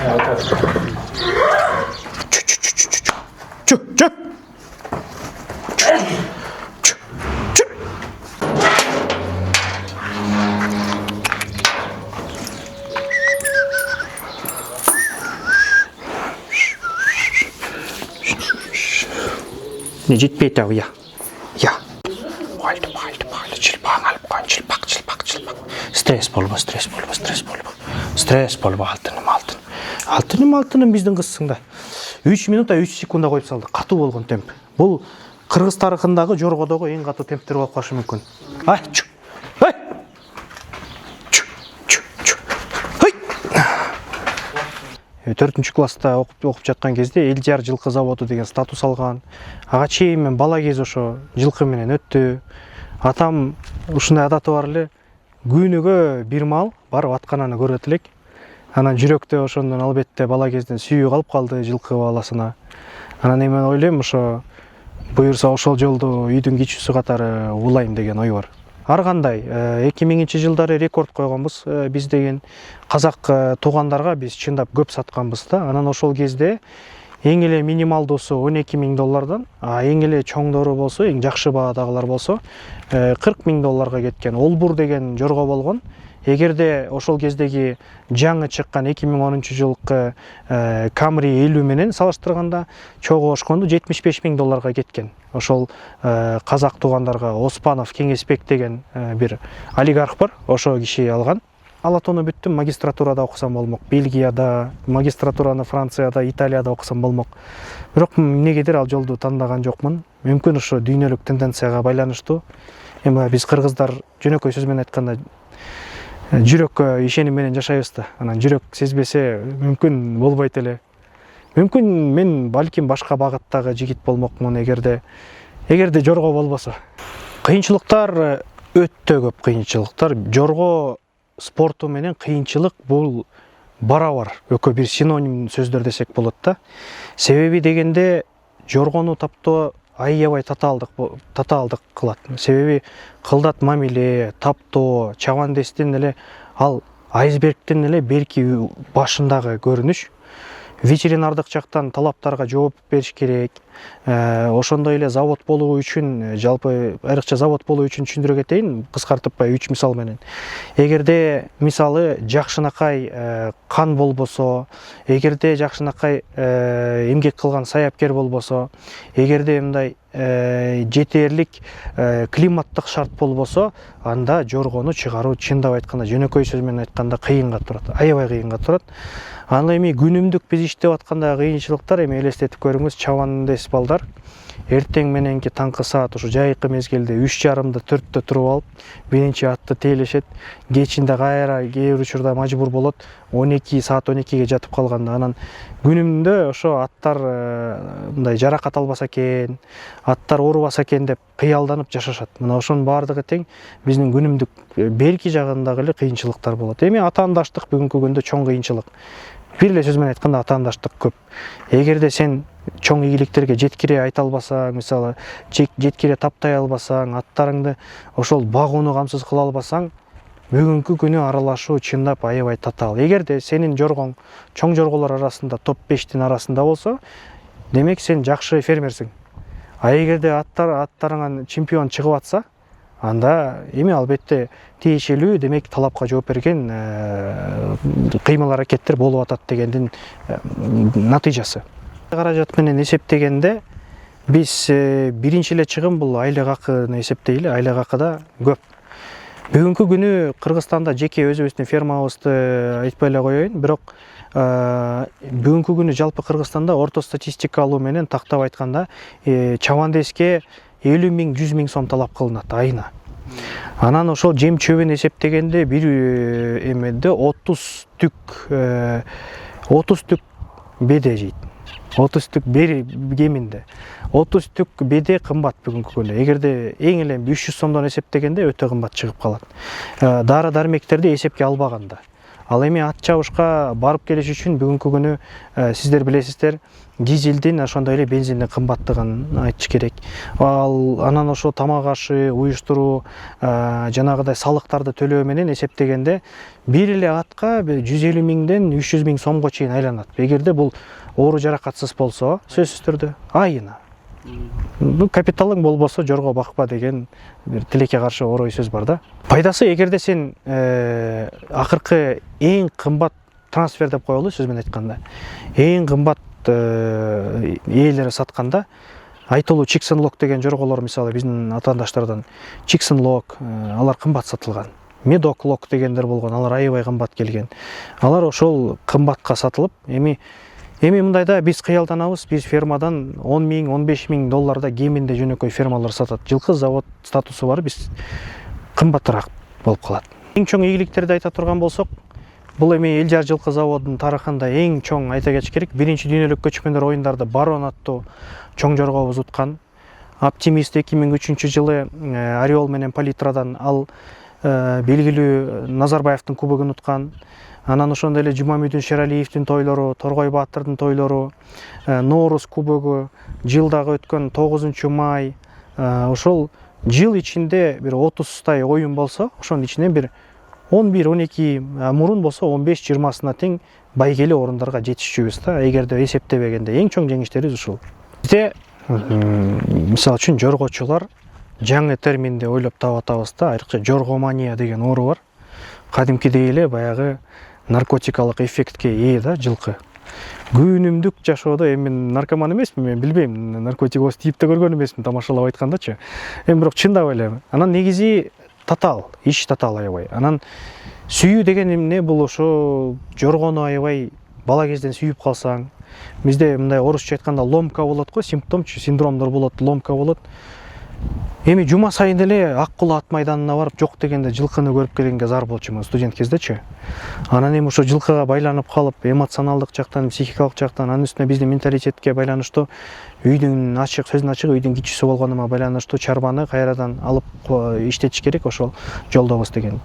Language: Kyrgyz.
Ne жетпейді ау, я. Байлы, жылпаң алып қойын, жылпақ. Стресс болба. Стресс болба, алтыным біздің қызсың да. 3 минута 3 секунда қойып салды, қату болған темп. Бұл Қырғыз тарихындағы жорғодағы ең қату темптер болып қалышы мүмкін. Ай, чу. 4-ші класста оқып жатқан кезде Элдияр жылқы заводы деген статус алған. Ағачейім мен бала кез ошо жылқы менен өттү. Атам ушундай адаты бар эле, күнүгө бир мал барып аткананы көрөт элек. Анан жүрөктө ошондон албетте бала кезден сүйүү калып калды жылкы баласына. Анан мен ойлойм, ошо буюрса ошол жолду үйдүн кичүүсү катары улайм деген ой бар. Ар кандай 2000-жылдары рекорд койгонбуз биз деген казак туугандарга биз чындап көп сатканбыз да. Анан ошол кезде эң эле минималдуусу $12,000, эң эле чоңдору болсо, эң жакшы баадагылар болсо $40,000 кеткен. Олбур деген жорго болгон. Эгерде ошол кездеги жаңы чыккан 2010-жылкы Camry 50 менен салыштырганда чогуу ошконду $75,000 кеткен. Ошол казак туугандарга Оспанов Кеңесбек деген бир олигарх бар, ошо киши алган. Алатону бүттүм, магистратурада окусам болмок. Бельгияда, магистратураны Францияда, Италияда окусам болмок. Бирок эмнегедир ал жолду тандаган жокмун. Мүмкүн ошо дүйнөлүк тенденцияга байланыштуу. Эми биз кыргыздар жөнөкөй сөз менен айтканда жүрөккө ишеним менен жашайбыз да. Анан жүрөк сезбесе мүмкүн болбойт эле. Мүмкүн мен балким башка багыттагы жигит болмокмун эгерде жорго болбосо. Кыйынчылыктар өтө көп кыйынчылыктар. Жорго спорту менен кыйынчылык бул барабар, экөө бир синоним сөздөр десек болот да. Себеби дегенде жоргону таптоо аябай татаалдык кылат. Себеби кылдат мамиле, таптоо, чабандестин эле ал айсбергдин эле белки башындагы көрүнүш. Ветеринардык жактан талаптарга жооп бериш керек. Ошондой эле завод болуу үчүн, жалпы айрыкча завод болуу үчүн түшүндүрө кетейин, кыскартып 3 мисал менен. Эгерде мисалы жакшынакай кан болбосо, эгерде жакшынакай эмгек кылган саяпкер болбосо, эгерде мындай жетерлик климаттык шарт болбосо, анда жоргону чыгаруу чындап айтканда, жөнөкөй сөз менен айтканда кыйынга турат, аябай кыйынга турат. Аны эми күнүмдүк биз иштеп атканда кыйынчылыктар эми элестетип көрүңүз, чабандес балдар эртең мененки таңкы саат ушу жайкы мезгилде 3:30-да 4-тө туруп алып, биринчи атты тейлешет, кечинде кайра кээ бир учурда мажбур болот, 12:00-ге жатып калганда. Анан күнүмдө ошо аттар мындай жаракат албаса экен, аттар оорубаса экен деп кыялданып жашашат. Мына ошонун баардыгы тең биздин күнүмдүк берки жагындагы эле кыйынчылыктар болот. Эми атаандаштык бүгүнкү күндө чоң кыйынчылык. Бир эле сөз менен айтканда атаандаштык көп. Эгерде сен чоң ийгиликтерге жеткире айта албасаң, мисалы жеткире таптай албасаң, аттарыңды ошол багууну камсыз кыла албасаң, бүгүнкү күнү аралашуу чындап аябай татаал. Эгерде сенин жоргоң чоң жорголор арасында топ 5-тин арасында болсо, демек сен жакшы фермерсиң. А эгерде аттарыңан чемпион чыгып атса, анда эми албетте тиешелүү, демек талапка жооп берген кыймыл аракеттер болуп атат дегендин натыйжасы. Каражат менен эсептегенде биз биринчи эле чыгым бул айлык акыны эсептейли, айлык акыда көп. Бүгүнкү күнү Кыргызстанда жеке өзүбүздүн фермабызды айтпай эле коеюн, бирок бүгүнкү күнү жалпы Кыргызстанда орто статистика алуу менен тактап айтканда чабандеске 50,000–100,000 сом талап кылынат айына. Анан ошол жем чөбүн эсептегенде бир эмеде 30 түк беде жейт. 30 түк кеминде. 30 түк беде кымбат бүгүнкү күнү. Эгерде эң эле 300 сомдон эсептегенде өтө кымбат чыгып калат. Дары дармектерди эсепке албаганда. Ал эми ат чабышка барып келиш үчүн бүгүнкү күнү сиздер билесиздер, дизелдин ошондой эле бензиндин кымбаттыгын айтыш керек. Анан ошо тамак ашы, уюштуруу, жанагыдай салыктарды төлөө менен эсептегенде бир эле атка 150 миңден 300 миң сомго чейин айланат. Эгерде бул оору жаракатсыз болсо, сөзсүз түрдө айына. Капиталың болбосо жорго бакпа деген бир тилекке каршы орой сөз бар да. Пайдасы, эгерде сен акыркы эң кымбат трансфер деп коелу, сөз менен айтканда, эң кымбат ээлери сатканда айтылуу Чиксен Лок деген жорголор, мисалы биздин атаандаштардан Чиксен Лок, алар кымбат сатылган. Медок Лок дегендер болгон, алар аябай кымбат келген. Алар ошол кымбатка сатылып, эми мындайда биз кыялданабыз, биз фермадан 10 миң, 15 миң долларда кеминде жөнөкөй фермалар сатат. Жылкы завод статусу бар, биз кымбатыраак болуп калат. Эң чоң ийгиликтерди айта турган болсок, бул эми Элжар жылкы заводунун тарыхында эң чоң айта кетиш керек. Биринчи дүйнөлүк көчмөндөр оюндарда Барон аттуу чоң жоргобуз уткан. Оптимист 2003 жылы Ореол менен Палитрадан ал белгилүү Назарбаевдин кубогун уткан. Анан ошондой эле Жумамүдүн Шералиевдин тойлору, Торгой Баатырдын тойлору, Ноорус кубогу, жылдагы өткөн 9 май, ошол жыл ичинде бир 30 оюн болсо, ошонун ичинен бир 11-12, мурун болсо 15-20сына тең байгеле орундарга жетишчүбүз да, эгерде эсептебегенде эң чоң жеңиштерибиз ушул. Бизде мисалы үчүн жоргочулар жаңы терминди ойлоп таап атабыз да, айрыкча жоргомания деген оору бар. Кадимкидей эле баягы наркотикалык эффектке ээ да жылкы. Күнүмдүк жашоодо эми мен наркоман эмесмин, мен билбейм, наркотик ос тийип да көргөн эмесмин, тамашалап айткандачы. Эми бирок чындап эле. Анан негизи иш татаал аябай. Анан сүйүү деген эмне, бул ошо жоргону аябай бала кезден сүйүп калсаң, бизде мындай орусча айтканда ломка болот го, синдромдор болот, ломка болот. Эми жума сайын эле ак кул ат майданына барып жок дегенде жылкыны көрүп келгенге зар болчумун студент кездечи. Анан эми ошо жылкыга байланып калып, эмоционалдык жактан, психикалык жактан, анын үстүнө биздин менталитетке байланыштуу, сөздүн ачык үйдүн кичүүсү болгонума байланыштуу чарбаны кайрадан алып иштетиш керек, ошол жолдобуз деген.